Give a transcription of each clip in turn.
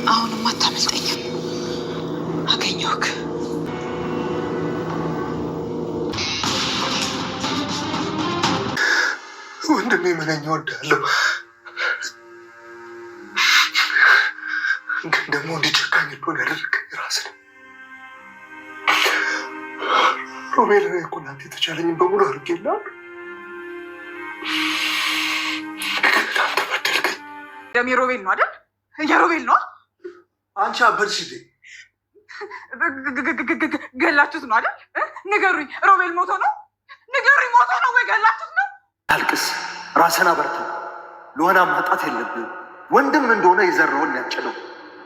አሁንም አታመልጠኝም። አገኘሁህ። ወንድሜ መለኛ ወዳለሁ፣ ግን ደግሞ እንዲጨካኝ ልሆን ያደረገኝ ራስ ነው። ሮቤል ላይ እኮ ናት የተቻለኝም በሙሉ አድርጌልሃለሁ። አንተ በደልከኝ። ደም የሮቤል ነው አይደል? የሮቤል ነው። አንቺ አበድሽ እንዴ? ገላችሁት ነው አይደል? ንገሩኝ። ሮቤል ሞቶ ነው? ንገሩኝ። ሞቶ ነው ወይ ገላችሁት ነው? አልቅስ፣ ራስን አበርታ። ለሆነ ማጣት የለብህም። ወንድም እንደሆነ የዘራውን ያጭደው።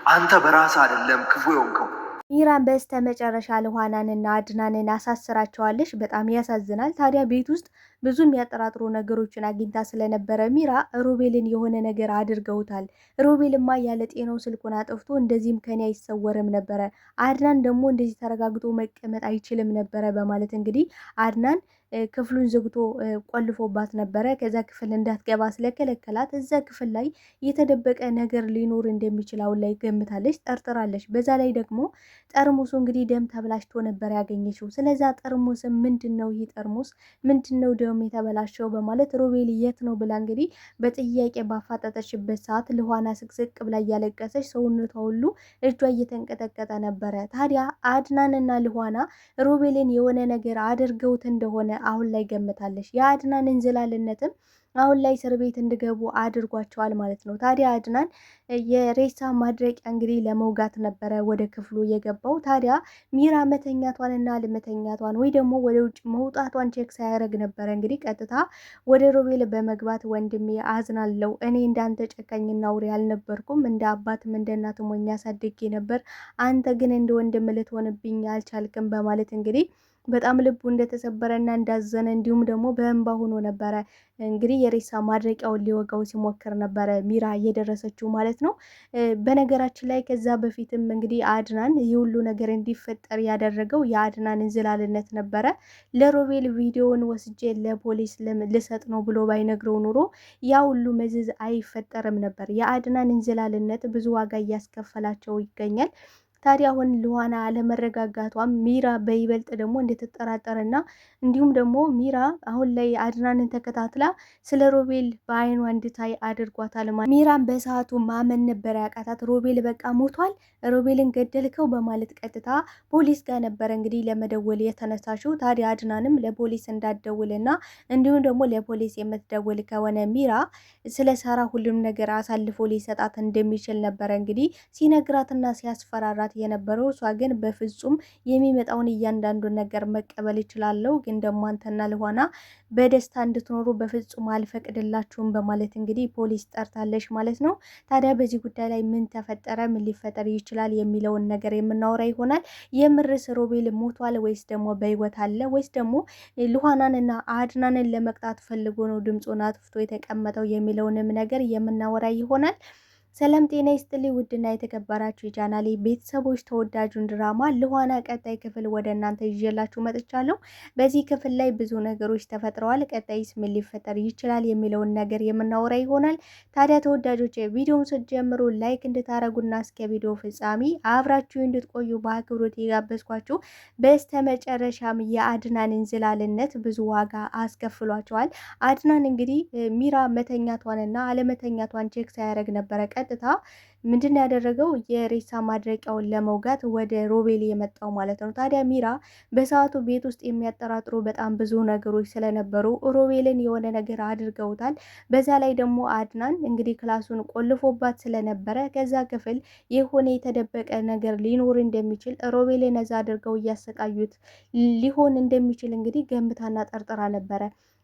አንተ በራስህ አይደለም ክፉ የሆንከው። ሚራን በስተ መጨረሻ ልኋናንና አድናንን አሳስራቸዋለች። በጣም ያሳዝናል። ታዲያ ቤት ውስጥ ብዙ የሚያጠራጥሩ ነገሮችን አግኝታ ስለነበረ ሚራ ሮቤልን የሆነ ነገር አድርገውታል። ሮቤልማ ያለ ጤናው ስልኩን አጥፍቶ እንደዚህም ከኔ አይሰወርም ነበረ፣ አድናን ደግሞ እንደዚህ ተረጋግቶ መቀመጥ አይችልም ነበረ በማለት እንግዲህ አድናን ክፍሉን ዘግቶ ቆልፎባት ነበረ። ከዛ ክፍል እንዳትገባ ስለከለከላት እዛ ክፍል ላይ የተደበቀ ነገር ሊኖር እንደሚችል አሁን ላይ ገምታለች፣ ጠርጥራለች። በዛ ላይ ደግሞ ጠርሙሱ እንግዲህ ደም ተብላሽቶ ነበር ያገኘችው። ስለዛ ጠርሙስ ምንድን ነው ይህ ጠርሙስ ምንድን ነው ደም የተበላሸው በማለት ሮቤል የት ነው ብላ እንግዲህ በጥያቄ ባፋጠጠችበት ሰዓት ልኋና ስቅስቅ ብላ እያለቀሰች ሰውነቷ ሁሉ እጇ እየተንቀጠቀጠ ነበረ። ታዲያ አድናንና ልኋና ሮቤልን የሆነ ነገር አድርገውት እንደሆነ አሁን ላይ ገምታለች። የአድናን እንዝላልነትም አሁን ላይ እስር ቤት እንዲገቡ አድርጓቸዋል ማለት ነው። ታዲያ አድናን የሬሳ ማድረቂያ እንግዲህ ለመውጋት ነበረ ወደ ክፍሉ የገባው። ታዲያ ሚራ መተኛቷንና ለመተኛቷን ወይ ደግሞ ወደ ውጭ መውጣቷን ቼክ ሳያደርግ ነበረ እንግዲህ ቀጥታ ወደ ሮቤል በመግባት ወንድሜ አዝናለው፣ እኔ እንዳንተ ጨካኝና አውሬ አልነበርኩም፣ እንደ አባትም እንደ እናትም ሆኜ አሳድጌ ነበር፣ አንተ ግን እንደ ወንድም ልትሆንብኝ አልቻልክም በማለት እንግዲህ በጣም ልቡ እንደተሰበረና እንዳዘነ እንዲሁም ደግሞ በእንባ ሆኖ ነበረ እንግዲህ የሬሳ ማድረቂያውን ሊወጋው ሲሞክር ነበረ ሚራ እየደረሰችው ማለት ነው። በነገራችን ላይ ከዛ በፊትም እንግዲህ አድናን ይህ ሁሉ ነገር እንዲፈጠር ያደረገው የአድናን እንዝላልነት ነበረ። ለሮቤል ቪዲዮውን ወስጄ ለፖሊስ ልሰጥ ነው ብሎ ባይነግረው ኑሮ ያ ሁሉ መዘዝ አይፈጠርም ነበር። የአድናን እንዝላልነት ብዙ ዋጋ እያስከፈላቸው ይገኛል። ታዲያ አሁን ልኋና አለመረጋጋቷም ሚራ በይበልጥ ደግሞ እንደተጠራጠረና እንዲሁም ደግሞ ሚራ አሁን ላይ አድናንን ተከታትላ ስለ ሮቤል በአይኗ እንድታይ አድርጓታል። ሚራን በሰዓቱ ማመን ነበር ያቃታት። ሮቤል በቃ ሞቷል፣ ሮቤልን ገደልከው በማለት ቀጥታ ፖሊስ ጋር ነበረ እንግዲህ ለመደወል የተነሳሽው። ታዲያ አድናንም ለፖሊስ እንዳትደውልና እንዲሁም ደግሞ ለፖሊስ የምትደውል ከሆነ ሚራ ስለ ሳራ ሁሉም ነገር አሳልፎ ሊሰጣት እንደሚችል ነበረ እንግዲህ ሲነግራትና ሲያስፈራራ የነበረው። እሷ ግን በፍጹም የሚመጣውን እያንዳንዱን ነገር መቀበል ይችላለው፣ ግን ደግሞ አንተና ልኋና በደስታ እንድትኖሩ በፍጹም አልፈቅድላችሁም በማለት እንግዲህ ፖሊስ ጠርታለች ማለት ነው። ታዲያ በዚህ ጉዳይ ላይ ምን ተፈጠረ፣ ምን ሊፈጠር ይችላል የሚለውን ነገር የምናወራ ይሆናል። የምርስ ሮቤል ሞቷል ወይስ ደግሞ በህይወት አለ ወይስ ደግሞ ልኋናንና አድናንን ለመቅጣት ፈልጎ ነው ድምፁን አጥፍቶ የተቀመጠው የሚለውንም ነገር የምናወራ ይሆናል። ሰላም ጤና ይስጥልኝ ውድና የተከበራችሁ የቻናሌ ቤተሰቦች፣ ተወዳጁን ድራማ ልኋና ቀጣይ ክፍል ወደ እናንተ ይዤላችሁ መጥቻለሁ። በዚህ ክፍል ላይ ብዙ ነገሮች ተፈጥረዋል። ቀጣይስ ምን ሊፈጠር ይችላል የሚለውን ነገር የምናወራ ይሆናል። ታዲያ ተወዳጆች ቪዲዮውን ስትጀምሩ ላይክ እንድታረጉና እስከ ቪዲዮ ፍጻሜ አብራችሁ እንድትቆዩ በአክብሮት የጋበዝኳችሁ። በስተመጨረሻም የአድናን እንዝላልነት ብዙ ዋጋ አስከፍሏቸዋል። አድናን እንግዲህ ሚራ መተኛቷንና አለመተኛቷን ቼክ ሳያደርግ ነበረ ቀጥታ ምንድን ያደረገው የሬሳ ማድረቂያውን ለመውጋት ወደ ሮቤል የመጣው ማለት ነው። ታዲያ ሚራ በሰዓቱ ቤት ውስጥ የሚያጠራጥሩ በጣም ብዙ ነገሮች ስለነበሩ ሮቤልን የሆነ ነገር አድርገውታል። በዛ ላይ ደግሞ አድናን እንግዲህ ክላሱን ቆልፎባት ስለነበረ ከዛ ክፍል የሆነ የተደበቀ ነገር ሊኖር እንደሚችል ሮቤልን ነዛ አድርገው እያሰቃዩት ሊሆን እንደሚችል እንግዲህ ገምታና ጠርጥራ ነበረ።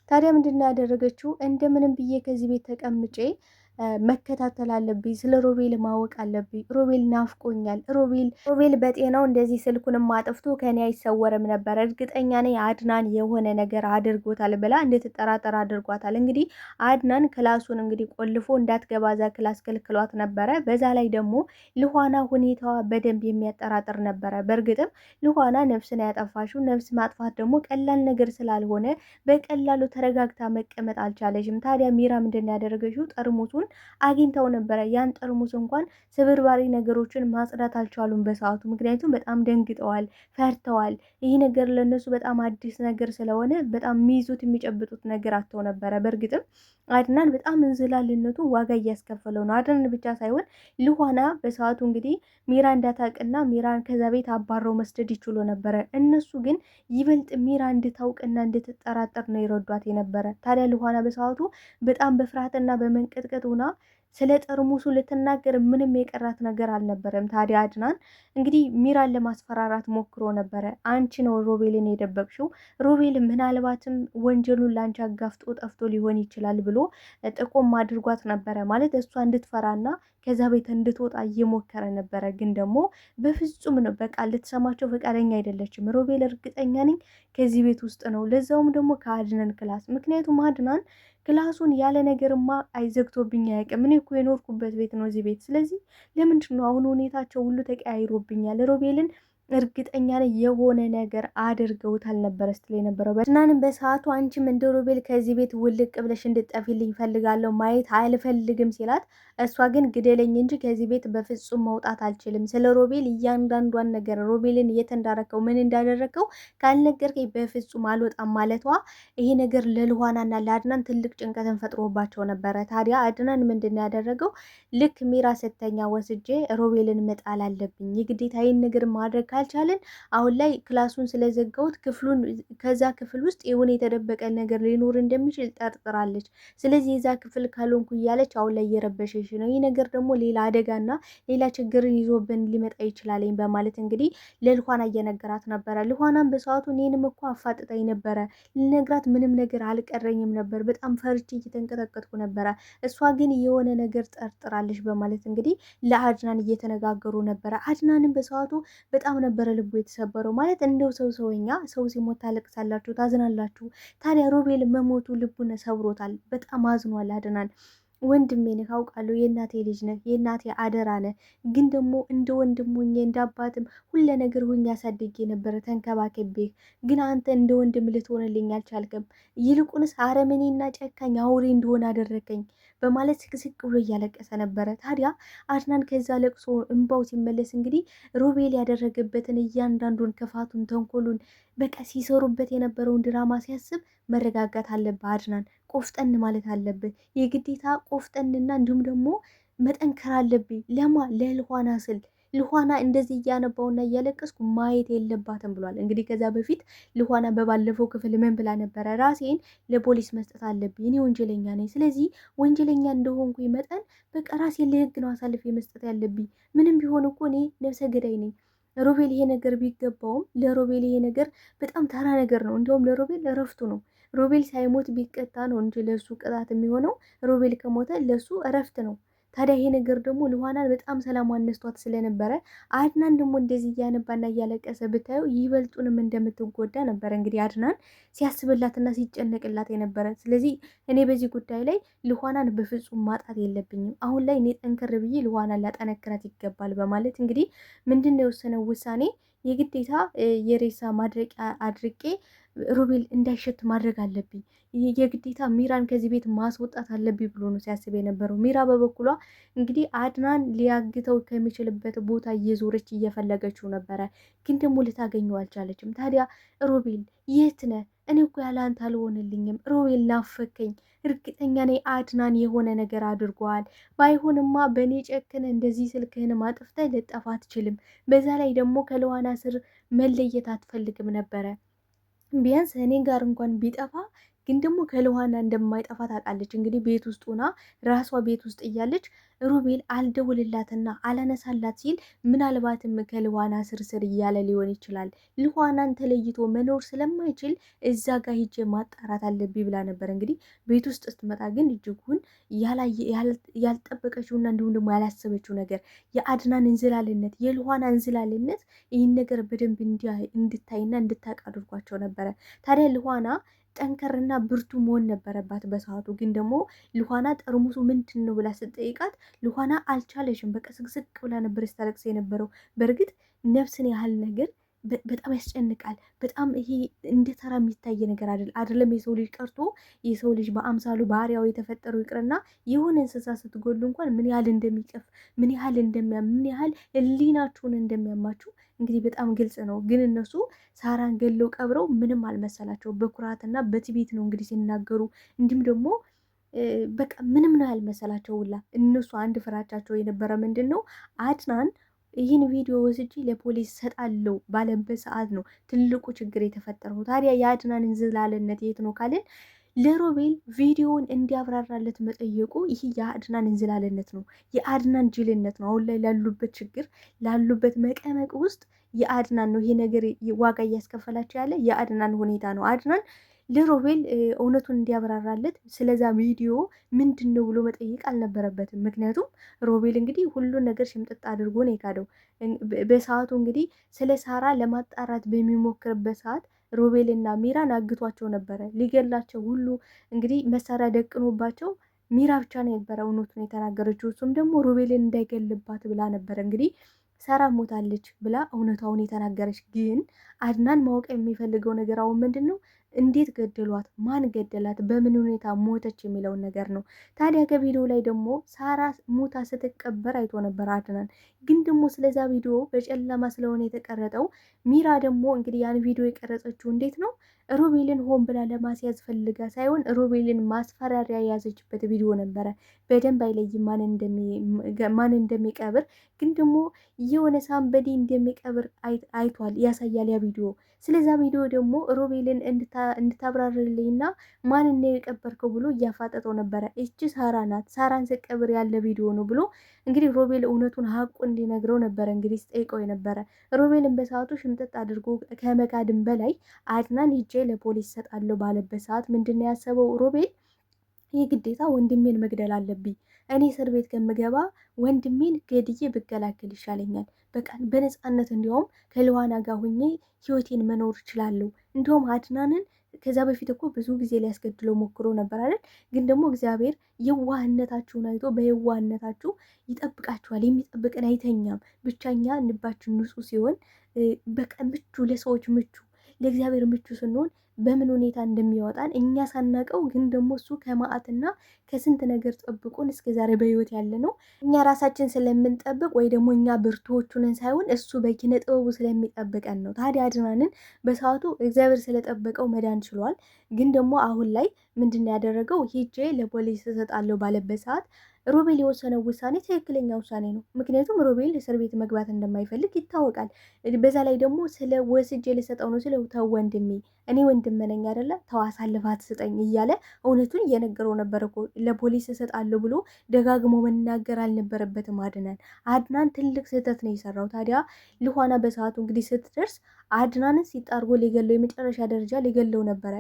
ታዲያ ምንድን ያደረገችው እንደምንም ብዬ ከዚህ ቤት ተቀምጬ መከታተል አለብኝ፣ ስለ ሮቤል ማወቅ አለብኝ፣ ሮቤል ናፍቆኛል፣ ሮቤል በጤናው እንደዚህ ስልኩንም አጥፍቶ ከኔ አይሰወርም ነበር፣ እርግጠኛ ነኝ አድናን የሆነ ነገር አድርጎታል ብላ እንድትጠራጠር አድርጓታል። እንግዲህ አድናን ክላሱን እንግዲህ ቆልፎ እንዳትገባዛ ክላስ ከልክሏት ነበረ። በዛ ላይ ደግሞ ልኋና ሁኔታዋ በደንብ የሚያጠራጥር ነበረ። በእርግጥም ልኋና ነፍስን ያጠፋሽው ነፍስ ማጥፋት ደግሞ ቀላል ነገር ስላልሆነ በቀላሉ ተረጋግታ መቀመጥ አልቻለችም። ታዲያ ሚራ ምንድን ያደረገችው ጠርሙሱን ነገሩን አግኝተው ነበረ። ያን ጠርሙስ እንኳን ስብርባሪ ነገሮችን ማጽዳት አልቻሉም በሰዓቱ። ምክንያቱም በጣም ደንግጠዋል፣ ፈርተዋል። ይህ ነገር ለእነሱ በጣም አዲስ ነገር ስለሆነ በጣም የሚይዙት የሚጨብጡት ነገር አጥተው ነበረ። በእርግጥም አድናን በጣም እንዝላልነቱ ዋጋ እያስከፈለው ነው። አድናን ብቻ ሳይሆን ልኋና በሰዓቱ እንግዲህ ሚራ እንዳታውቅና ሚራን ከዛ ቤት አባረው መስደድ ይችሉ ነበረ። እነሱ ግን ይበልጥ ሚራ እንድታውቅና እንድትጠራጠር ነው ይረዷት የነበረ። ታዲያ ልኋና በሰዓቱ በጣም በፍርሃትና በመንቀጥቀጥ ሆና ስለ ጠርሙሱ ልትናገር ምንም የቀራት ነገር አልነበረም። ታዲያ አድናን እንግዲህ ሚራን ለማስፈራራት ሞክሮ ነበረ። አንቺ ነው ሮቤልን የደበቅሽው፣ ሮቤል ምናልባትም ወንጀሉን ላንቺ አጋፍጦ ጠፍቶ ሊሆን ይችላል ብሎ ጥቆም አድርጓት ነበረ። ማለት እሷ እንድትፈራና ከዛ ቤት እንድትወጣ እየሞከረ ነበረ። ግን ደግሞ በፍጹም ነው በቃ ልትሰማቸው ፈቃደኛ አይደለችም። ሮቤል እርግጠኛ ነኝ ከዚህ ቤት ውስጥ ነው፣ ለዛውም ደግሞ ከአድናን ክላስ። ምክንያቱም አድናን ክላሱን ያለ ነገርማ አይዘግቶብኝ አያውቅም። እኔ እኮ የኖርኩበት ቤት ነው እዚህ ቤት። ስለዚህ ለምንድን ነው አሁን ሁኔታቸው ሁሉ ተቀያይሮብኛል? ሮቤልን እርግጠኛ ነኝ የሆነ ነገር አድርገውታል ነበረ ስትል የነበረው አድናንም በሰዓቱ አንቺም እንደ ሮቤል ከዚህ ቤት ውልቅ ብለሽ እንድጠፊልኝ ፈልጋለሁ ማየት አልፈልግም ሲላት፣ እሷ ግን ግደለኝ እንጂ ከዚህ ቤት በፍጹም መውጣት አልችልም። ስለ ሮቤል እያንዳንዷን ነገር ሮቤልን የት እንዳረከው ምን እንዳደረከው ካልነገርከኝ በፍጹም አልወጣም ማለቷ ይሄ ነገር ለልኋናና ለአድናን ትልቅ ጭንቀትን ፈጥሮባቸው ነበረ። ታዲያ አድናን ምንድን ያደረገው ልክ ሚራ ስተኛ ወስጄ ሮቤልን መጣል አለብኝ የግዴታ ይህን ነገር ማድረግ ካልቻለን አሁን ላይ ክላሱን ስለዘጋሁት ክፍሉን ከዛ ክፍል ውስጥ የሆነ የተደበቀ ነገር ሊኖር እንደሚችል ጠርጥራለች። ስለዚህ የዛ ክፍል ካልሆንኩ እያለች አሁን ላይ እየረበሸች ነው። ይህ ነገር ደግሞ ሌላ አደጋና ሌላ ችግርን ይዞብን ሊመጣ ይችላለኝ በማለት እንግዲህ ለልኋና እየነገራት ነበረ። ልኋናም በሰዓቱ እኔንም እኮ አፋጥጣኝ ነበረ፣ ልነግራት ምንም ነገር አልቀረኝም ነበር፣ በጣም ፈርቼ እየተንቀጠቀጥኩ ነበረ። እሷ ግን የሆነ ነገር ጠርጥራለች በማለት እንግዲህ ለአድናን እየተነጋገሩ ነበረ። አድናንም በሰዓቱ በጣም ነበረ ልቡ የተሰበረው። ማለት እንደው ሰውኛ ሰው ሲሞት ታለቅሳላችሁ፣ ታዝናላችሁ። ታዲያ ሮቤል መሞቱ ልቡን ሰብሮታል። በጣም አዝኗል አድናን። ወንድሜ ነህ አውቃለሁ፣ የእናቴ ልጅ ነህ፣ የእናቴ አደራ ነህ። ግን ደግሞ እንደ ወንድም ሆኜ እንደ አባትም ሁለ ነገር ሆኜ ያሳድጌ ነበረ ተንከባከቤህ። ግን አንተ እንደ ወንድም ልትሆንልኝ አልቻልክም። ይልቁንስ አረመኔና ጨካኝ አውሬ እንደሆነ አደረከኝ በማለት ስቅስቅ ብሎ እያለቀሰ ነበረ። ታዲያ አድናን ከዛ ለቅሶ እንባው ሲመለስ እንግዲህ ሮቤል ያደረገበትን እያንዳንዱን ክፋቱን፣ ተንኮሉን በቃ ሲሰሩበት የነበረውን ድራማ ሲያስብ መረጋጋት አለብህ አድናን፣ ቆፍጠን ማለት አለብህ የግዴታ ቆፍጠንና እንዲሁም ደግሞ መጠንከር አለብኝ። ለልኋና ስል ልኋና እንደዚህ እያነባውና እያለቀስኩ ማየት የለባትም ብሏል። እንግዲህ ከዛ በፊት ልኋና በባለፈው ክፍል ምን ብላ ነበረ? ራሴን ለፖሊስ መስጠት አለብኝ፣ እኔ ወንጀለኛ ነኝ። ስለዚህ ወንጀለኛ እንደሆንኩኝ መጠን በቃ ራሴን ለህግ ነው አሳልፌ መስጠት ያለብኝ። ምንም ቢሆን እኮ እኔ ነፍሰ ገዳይ ነኝ። ሮቤል ይሄ ነገር ቢገባውም ለሮቤል ይሄ ነገር በጣም ተራ ነገር ነው። እንዲሁም ለሮቤል እረፍቱ ነው። ሮቤል ሳይሞት ቢቀጣ ነው እንጂ ለሱ ቅጣት የሚሆነው። ሮቤል ከሞተ ለሱ እረፍት ነው። ታዲያ ይሄ ነገር ደግሞ ልኋናን በጣም ሰላሟን ነስቷት ስለነበረ አድናን ደግሞ እንደዚህ እያነባና እያለቀሰ ብታየው ይበልጡንም እንደምትጎዳ ነበረ እንግዲህ አድናን ሲያስብላትና ሲጨነቅላት የነበረ። ስለዚህ እኔ በዚህ ጉዳይ ላይ ልኋናን በፍጹም ማጣት የለብኝም፣ አሁን ላይ እኔ ጠንከር ብዬ ልኋናን ላጠነክራት ይገባል በማለት እንግዲህ ምንድን ነው የወሰነው ውሳኔ የግዴታ የሬሳ ማድረቂያ አድርቄ ሮቤል እንዳይሸት ማድረግ አለብኝ፣ የግዴታ ሚራን ከዚህ ቤት ማስወጣት አለብኝ ብሎ ነው ሲያስብ የነበረው። ሚራ በበኩሏ እንግዲህ አድናን ሊያግተው ከሚችልበት ቦታ እየዞረች እየፈለገችው ነበረ፣ ግን ደግሞ ልታገኘው አልቻለችም። ታዲያ ሮቤል የት ነህ? እኔ እኮ ያለ አንተ አልሆንልኝም፣ ሮቤል ናፈከኝ። እርግጠኛ ነኝ አድናን የሆነ ነገር አድርጓል። ባይሆንማ በእኔ ጨክነ እንደዚህ ስልክህን ማጥፍተህ ልጠፋ አትችልም። በዛ ላይ ደግሞ ከልኋና ስር መለየት አትፈልግም ነበረ። ቢያንስ እኔ ጋር እንኳን ቢጠፋ ግን ደግሞ ከልኋና እንደማይጠፋ ታውቃለች። እንግዲህ ቤት ውስጥ ሆና ራሷ ቤት ውስጥ እያለች ሮቤል አልደውልላትና አላነሳላት ሲል ምናልባትም ከልኋና ስርስር እያለ ሊሆን ይችላል። ልኋናን ተለይቶ መኖር ስለማይችል እዛ ጋር ሂጄ ማጣራት አለብኝ ብላ ነበር። እንግዲህ ቤት ውስጥ ስትመጣ ግን እጅጉን ያልጠበቀችውና እንዲሁም ደግሞ ያላሰበችው ነገር የአድናን እንዝላልነት፣ የልኋና እንዝላልነት ይህን ነገር በደንብ እንድታይና እንድታውቅ አድርጓቸው ነበረ። ታዲያ ልኋና ጠንከርና ብርቱ መሆን ነበረባት በሰዓቱ። ግን ደግሞ ልኋና ጠርሙሱ ምንድን ነው ብላ ስትጠይቃት ልኋና አልቻለሽም። በቃ ስቅስቅ ብላ ነበር ስታለቅስ የነበረው። በእርግጥ ነፍስን ያህል ነገር በጣም ያስጨንቃል። በጣም ይሄ እንደ ተራ የሚታይ ነገር አይደለም። የሰው ልጅ ቀርቶ የሰው ልጅ በአምሳሉ ባህሪያው የተፈጠረው ይቅርና የሆነ እንስሳ ስትጎሉ እንኳን ምን ያህል እንደሚቀፍ ምን ያህል ምን ያህል ሕሊናችሁን እንደሚያማችሁ እንግዲህ በጣም ግልጽ ነው። ግን እነሱ ሳራን ገለው ቀብረው ምንም አልመሰላቸው። በኩራትና በትዕቢት ነው እንግዲህ ሲናገሩ እንዲሁም ደግሞ በቃ ምንም ነው ያልመሰላቸው ሁላ። እነሱ አንድ ፍራቻቸው የነበረ ምንድን ነው አድናን ይህን ቪዲዮ ወስጄ ለፖሊስ ሰጣለው ባለበት ሰዓት ነው ትልቁ ችግር የተፈጠረው። ታዲያ የአድናን እንዝላልነት የት ነው ካልን ለሮቤል ቪዲዮውን እንዲያብራራለት መጠየቁ ይህ የአድናን እንዝላልነት ነው፣ የአድናን ጅልነት ነው። አሁን ላይ ላሉበት ችግር ላሉበት መቀመቅ ውስጥ የአድናን ነው ይሄ ነገር ዋጋ እያስከፈላቸው ያለ የአድናን ሁኔታ ነው። አድናን ለሮቤል እውነቱን እንዲያብራራለት ስለዛ ቪዲዮ ምንድን ነው ብሎ መጠየቅ አልነበረበትም። ምክንያቱም ሮቤል እንግዲህ ሁሉን ነገር ሽምጥጥ አድርጎ ነው የካደው። በሰዓቱ እንግዲህ ስለ ሳራ ለማጣራት በሚሞክርበት ሰዓት ሮቤልና ሚራን አግቷቸው ነበረ። ሊገላቸው ሁሉ እንግዲህ መሳሪያ ደቅኖባቸው ሚራ ብቻ ነው የነበረ እውነቱን የተናገረችው። እሱም ደግሞ ሮቤልን እንዳይገልባት ብላ ነበረ እንግዲህ ሳራ ሞታለች ብላ እውነታውን የተናገረች። ግን አድናን ማወቅ የሚፈልገው ነገር አሁን ምንድን ነው? እንዴት ገደሏት? ማን ገደላት? በምን ሁኔታ ሞተች? የሚለውን ነገር ነው። ታዲያ ከቪዲዮ ላይ ደግሞ ሳራ ሞታ ስትቀበር አይቶ ነበር አድናን። ግን ደግሞ ስለዛ ቪዲዮ በጨለማ ስለሆነ የተቀረጠው ሚራ ደግሞ እንግዲህ ያን ቪዲዮ የቀረጸችው እንዴት ነው? ሮቤልን ሆን ብላ ለማስያዝ ፈልጋ ሳይሆን ሮቤልን ማስፈራሪያ የያዘችበት ቪዲዮ ነበረ። በደንብ አይለይም ማን እንደሚቀብር፣ ግን ደግሞ የሆነ ሳምበዲ እንደሚቀብር አይቷል፣ ያሳያል ያ ቪዲዮ። ስለዛ ቪዲዮ ደግሞ ሮቤልን እንድታብራርልኝና ማን ነው የቀበርከው ብሎ እያፋጠጠው ነበረ። እቺ ሳራ ናት፣ ሳራን ስቀብር ያለ ቪዲዮ ነው ብሎ እንግዲህ ሮቤል እውነቱን ሀቁ እንዲነግረው ነበረ እንግዲህ ስጠይቀው የነበረ። ሮቤልን በሰዓቱ ሽምጥጥ አድርጎ ከመካድም በላይ አድናን ሂጄ ለፖሊስ ሰጣለሁ ባለበት ሰዓት ምንድን ነው ያሰበው ሮቤል? ይህ ግዴታ ወንድሜን መግደል አለብኝ። እኔ እስር ቤት ከምገባ ወንድሜን ገድዬ ብገላገል ይሻለኛል። በቃ በነፃነት እንዲያውም ከልዋና ጋር ሁኜ ህይወቴን መኖር እችላለሁ። እንዲሁም አድናንን ከዛ በፊት እኮ ብዙ ጊዜ ሊያስገድለው ሞክሮ ነበር አይደል? ግን ደግሞ እግዚአብሔር የዋህነታችሁን አይቶ በየዋህነታችሁ ይጠብቃችኋል። የሚጠብቅን አይተኛም። ብቻኛ እንባችን ንጹህ ሲሆን በቃ ምቹ፣ ለሰዎች ምቹ፣ ለእግዚአብሔር ምቹ ስንሆን በምን ሁኔታ እንደሚያወጣን እኛ ሳናቀው፣ ግን ደግሞ እሱ ከመዓትና ከስንት ነገር ጠብቆን እስከዛሬ በህይወት ያለ ነው። እኛ ራሳችን ስለምንጠብቅ ወይ ደግሞ እኛ ብርቱዎቹንን ሳይሆን እሱ በኪነ ጥበቡ ስለሚጠብቀን ነው። ታዲያ አድናንን በሰዓቱ እግዚአብሔር ስለጠበቀው መዳን ችሏል። ግን ደግሞ አሁን ላይ ምንድን ያደረገው? ሂጄ ለፖሊስ እሰጣለሁ ባለበት ሰዓት ሮቤል የወሰነው ውሳኔ ትክክለኛ ውሳኔ ነው። ምክንያቱም ሮቤል እስር ቤት መግባት እንደማይፈልግ ይታወቃል። በዛ ላይ ደግሞ ስለ ወስጄ ልሰጠው ነው ስለ ተው ወንድሜ፣ እኔ ወንድም ነኝ አይደለ? ተው አሳልፋት ስጠኝ እያለ እውነቱን እየነገረው ነበር እኮ። ለፖሊስ እሰጣለሁ ብሎ ደጋግሞ መናገር አልነበረበትም። አድናን ትልቅ ስህተት ነው የሰራው። ታዲያ ልኋና በሰዓቱ እንግዲህ ስትደርስ አድናንን ሲጣርጎ ሊገለው የመጨረሻ ደረጃ ሊገለው ነበረ።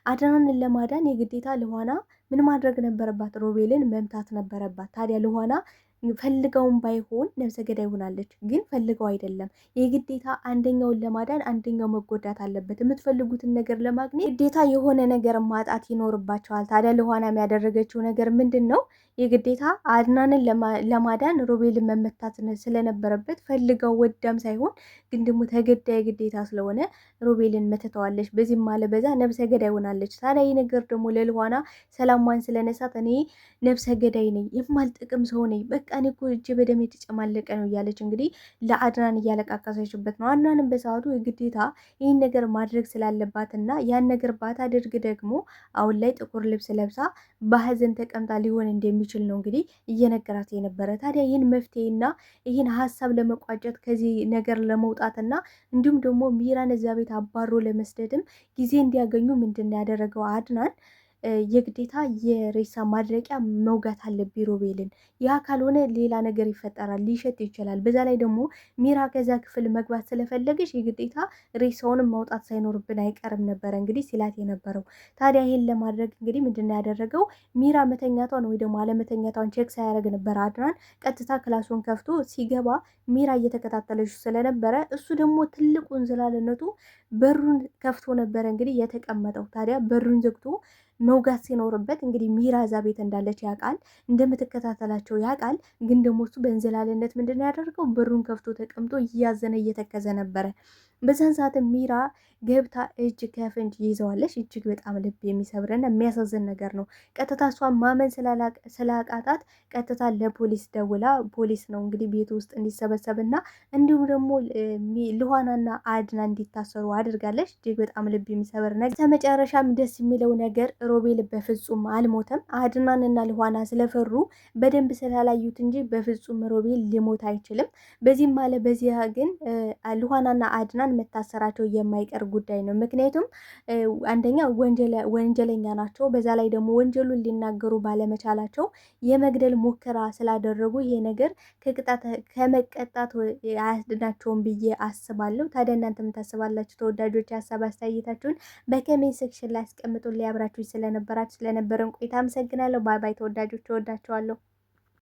አድናንን ለማዳን የግዴታ ልኋና ምን ማድረግ ነበረባት? ሮቤልን መምታት ነበረባት። ታዲያ ልኋና ፈልገውን ባይሆን ነፍሰ ገዳይ ሆናለች። ግን ፈልገው አይደለም። የግዴታ አንደኛውን ለማዳን አንደኛው መጎዳት አለበት። የምትፈልጉትን ነገር ለማግኘት ግዴታ የሆነ ነገር ማጣት ይኖርባቸዋል። ታዲያ ልኋናም ያደረገችው ነገር ምንድን ነው? የግዴታ አድናንን ለማዳን ሮቤልን መመታት ስለነበረበት ፈልገው ወዳም ሳይሆን ግን ደግሞ ተገዳ የግዴታ ስለሆነ ሮቤልን መተተዋለች። በዚህም ማለ በዛ ነፍሰ ገዳይ ሆናለች። ታዲያ ይህ ነገር ደግሞ ለልኋና ሰላሟን ስለነሳት እኔ ነፍሰ ገዳይ ነኝ፣ የማልጥቅም ሰው ነኝ፣ በቃ እኔ እኮ እጄ በደም የተጨማለቀ ነው እያለች እንግዲህ ለአድናን እያለቃቀሰችበት ነው። አድናንም በሰዓቱ የግዴታ ይህን ነገር ማድረግ ስላለባትና ያን ነገር ባታደርግ ደግሞ አሁን ላይ ጥቁር ልብስ ለብሳ በሀዘን ተቀምጣ ሊሆን እንደሚችል ነው እንግዲህ እየነገራት የነበረ። ታዲያ ይህን መፍትሄና ይህን ሀሳብ ለመቋጨት ከዚህ ነገር ለመውጣትና እንዲሁም ደግሞ ሚራን እዛ ቤት አባሮ ለመስደድም ጊዜ እንዲያገኙ ምንድን ያደረገው አድናን የግዴታ የሬሳ ማድረቂያ መውጋት አለብኝ ሮቤልን። ያ ካልሆነ ሌላ ነገር ይፈጠራል፣ ሊሸት ይችላል። በዛ ላይ ደግሞ ሚራ ከዛ ክፍል መግባት ስለፈለገች የግዴታ ሬሳውንም ማውጣት ሳይኖርብን አይቀርም ነበረ እንግዲህ ሲላት የነበረው። ታዲያ ይሄን ለማድረግ እንግዲህ ምንድን ያደረገው? ሚራ መተኛቷን ወይ ደግሞ አለመተኛቷን ቼክ ሳያደርግ ነበር አድናን ቀጥታ ክላሱን ከፍቶ ሲገባ ሚራ እየተከታተለች ስለነበረ እሱ ደግሞ ትልቁን ዝላለነቱ በሩን ከፍቶ ነበረ እንግዲህ የተቀመጠው። ታዲያ በሩን ዘግቶ መውጋት ሲኖርበት እንግዲህ ሚራ እዛ ቤት እንዳለች ያውቃል፣ እንደምትከታተላቸው ያውቃል። ግን ደግሞ እሱ በእንዝላልነት ምንድን ያደርገው በሩን ከፍቶ ተቀምጦ እያዘነ እየተከዘ ነበረ። በዛን ሰዓት ሚራ ገብታ እጅ ከፍንጅ ይዘዋለች። እጅግ በጣም ልብ የሚሰብርና የሚያሳዝን ነገር ነው። ቀጥታ እሷን ማመን ስላቃታት ቀጥታ ለፖሊስ ደውላ ፖሊስ ነው እንግዲህ ቤት ውስጥ እንዲሰበሰብና እንዲሁም ደግሞ ልኋናና አድና እንዲታሰሩ አድርጋለች። እጅግ በጣም ልብ የሚሰብር ነገር። ከመጨረሻም ደስ የሚለው ነገር ሮቤል በፍጹም አልሞተም። አድናንና ልኋና ስለፈሩ በደንብ ስላላዩት እንጂ በፍጹም ሮቤል ሊሞት አይችልም። በዚህም አለ በዚያ ግን ልኋናና አድናን መታሰራቸው የማይቀር ጉዳይ ነው። ምክንያቱም አንደኛ ወንጀለኛ ናቸው። በዛ ላይ ደግሞ ወንጀሉን ሊናገሩ ባለመቻላቸው የመግደል ሙከራ ስላደረጉ ይሄ ነገር ከመቀጣት አያስድናቸውም ብዬ አስባለሁ። ታዲያ እናንተ ምን ታስባላችሁ? ተወዳጆች ሀሳብ አስተያየታችሁን በኮሜንት ሴክሽን ላይ አስቀምጡልኝ። አብራችሁ ስለነበራችሁ ስለነበረን ቆይታ አመሰግናለሁ። ባይ ባይ ተወዳጆች፣ እወዳችኋለሁ።